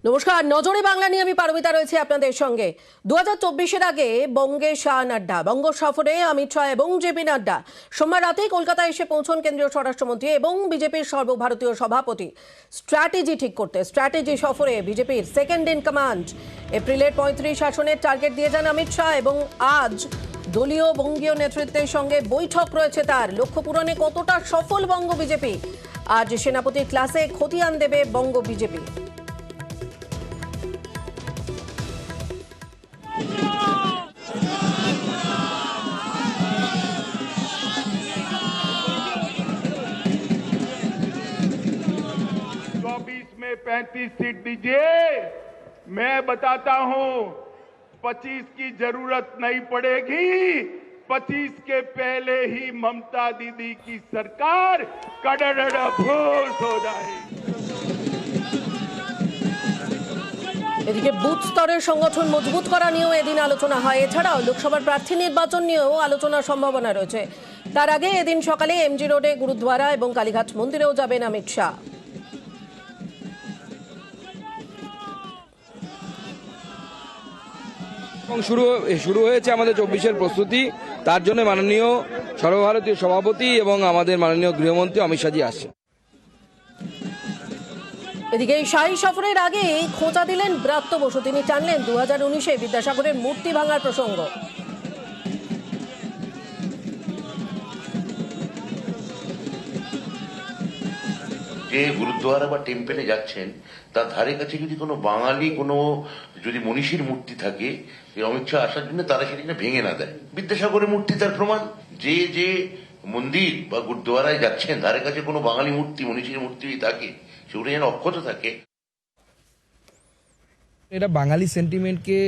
নমস্কার, নজরে বাংলা নিয়ে আমি পারমিতা রয়েছে আপনাদের সঙ্গে। 2024-এর আগে বঙ্গে শাহ নাড্ডা, বঙ্গ সফরে অমিত শাহ এবং জেপি নাড্ডা সোমবার রাতেই কলকাতায় এসে পৌঁছন কেন্দ্রীয় স্বরাষ্ট্রমন্ত্রী এবং বিজেপির সর্বভারতীয় সভাপতি। স্ট্র্যাটেজি ঠিক করতে স্ট্র্যাটেজি সফরে বিজেপির সেকেন্ড ইন কমান্ড এপ্রিলের 35 আসনের টার্গেট দিয়ে যান অমিত শাহ এবং আজ দলীয় বঙ্গীয় নেতৃত্বের সঙ্গে বৈঠক রয়েছে তার। লক্ষ্য পূরণে কতটা সফল বঙ্গ বিজেপি? আজ সেনাপতির ক্লাসে খতিয়ান দেবে বঙ্গ বিজেপি। में 35 सीट दीजिए, मैं बताता हूं 25 की जरूरत नहीं पड़ेगी। 25 के पहले ही ममता दीदी की सरकार कड़ड़ड़फूस हो जाएगी। এদিকে বুথ স্তরের সংগঠন মজবুত করা নিয়েও এদিন আলোচনা হয়। এছাড়াও লোকসভার প্রার্থী নির্বাচন নিয়েও আলোচনার সম্ভাবনা রয়েছে। তার আগে এদিন সকালে এমজি রোডে গুরুদ্বারা এবং কালীঘাট মন্দিরেও যাবেন অমিত শাহ। এবং শুরু হয়েছে আমাদের 24-এর প্রস্তুতি। তার জন্য মাননীয় সর্বভারতীয় সভাপতি এবং আমাদের মাননীয় গৃহমন্ত্রী অমিত শাহজি আসছেন। এদিকে এই শাহী সফরের আগে খোঁচা দিলেন ব্রাত্য বসু। তিনি টানলেন 2019-এ বিদ্যাসাগরের মূর্তি ভাঙার প্রসঙ্গ। যে গুরুদ্বারা বা টেম্পেলে যাচ্ছেন তার ধারে কাছে যদি কোনো বাঙালি কোনো যদি মনীষীর মূর্তি থাকে, অমিত শাহ আসার জন্য তারা সেটা ভেঙে না দেয়। বিদ্যাসাগরের মূর্তি তার প্রমাণ। যে যে মন্দির বা গুরুদ্বারায় যাচ্ছেন ধারে কাছে কোনো বাঙালি মূর্তি মনীষীর মূর্তি থাকে, সেগুলো যেন অক্ষত থাকে। এরা বাঙালি সেন্টিমেন্টকে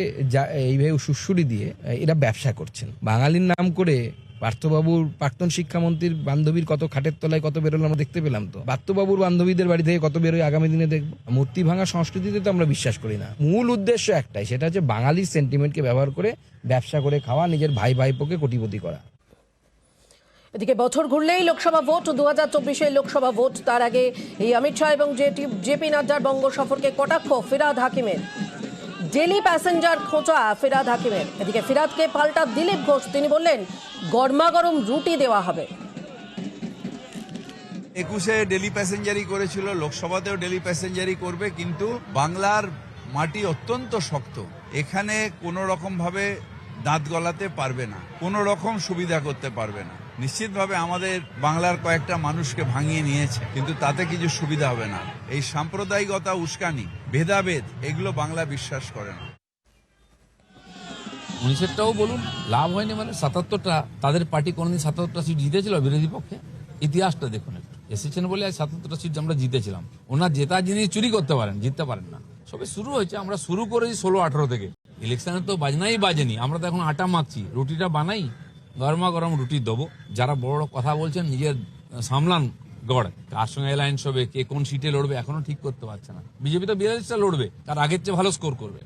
এইভাবে সুশ্রুরি দিয়ে এরা ব্যবসা করছেন। বাঙালির নাম করে পার্থবাবুর প্রাক্তন শিক্ষামন্ত্রীর বান্ধবীর কত খাটের তলায় কত বেরোলো আমরা দেখতে পেলাম। তো পার্থবাবুর বান্ধবীদের বাড়ি থেকে কত বেরোয় আগামী দিনে দেখবো। মূর্তি ভাঙা সংস্কৃতিতে তো আমরা বিশ্বাস করি না। মূল উদ্দেশ্য একটাই, সেটা হচ্ছে বাঙালির সেন্টিমেন্টকে ব্যবহার করে ব্যবসা করে খাওয়া, নিজের ভাই ভাইপোকে কোটিপতি করা। এদিকে বছর ঘুরলেই লোকসভা ভোট, 2024-এর লোকসভা ভোট। তার আগে এই অমিত শাহ এবং জেপি নাড্ডার বঙ্গ সফরকে কটাক্ষ ফিরহাদ হাকিমের। ডেলি প্যাসেঞ্জার খোঁচা ফিরহাদ হাকিমের। এদিকে ফিরহাদকে পাল্টা দিলীপ ঘোষ। তিনি বললেন গরমাগরম রুটি দেওয়া হবে। 21-এ ডেলি প্যাসেঞ্জারি করেছিল, লোকসভাতেও ডেলি প্যাসেঞ্জারি করবে, কিন্তু বাংলার মাটি অত্যন্ত শক্ত। এখানে কোনো রকম ভাবে দাঁত গলাতে পারবে না, কোনো রকম সুবিধা করতে পারবে না। নিশ্চিতভাবে আমাদের বাংলার কয়েকটা মানুষকে ভাঙিয়ে নিয়েছে, কিন্তু তাতে কিছু সুবিধা হবে না। এই সাম্প্রদায়িকতা, উস্কানি, ভেদাভেদ, এগুলো বাংলা বিশ্বাস করে না। 19-টাও বলুন, লাভ হয়নি। মানে 77টা, তাদের পার্টি কোনোদিন 77টা সিট জিতেছিল বিরোধী পক্ষে? ইতিহাসটা দেখুন একটু। এসেছেন বলে 77টা সিট আমরা জিতেছিলাম। ওনার জেতা জিনিস চুরি করতে পারেন, জিততে পারেন না। সবে শুরু হয়েছে, আমরা শুরু করেছি 16-18 থেকে। ইলেকশনে তো বাজনাই বাজেনি, আমরা তো এখন আটা মাখছি, রুটিটা বানাই, গরমা গরম রুটি দেবো। যারা বড় কথা বলছেন নিজের সামলান গড়, কার সঙ্গে অ্যালায়েন্স হবে, কে কোন সিটে লড়বে এখনো ঠিক করতে পারছে না। বিজেপি তো 42টা লড়বে, তার আগের চেয়ে ভালো স্কোর করবে।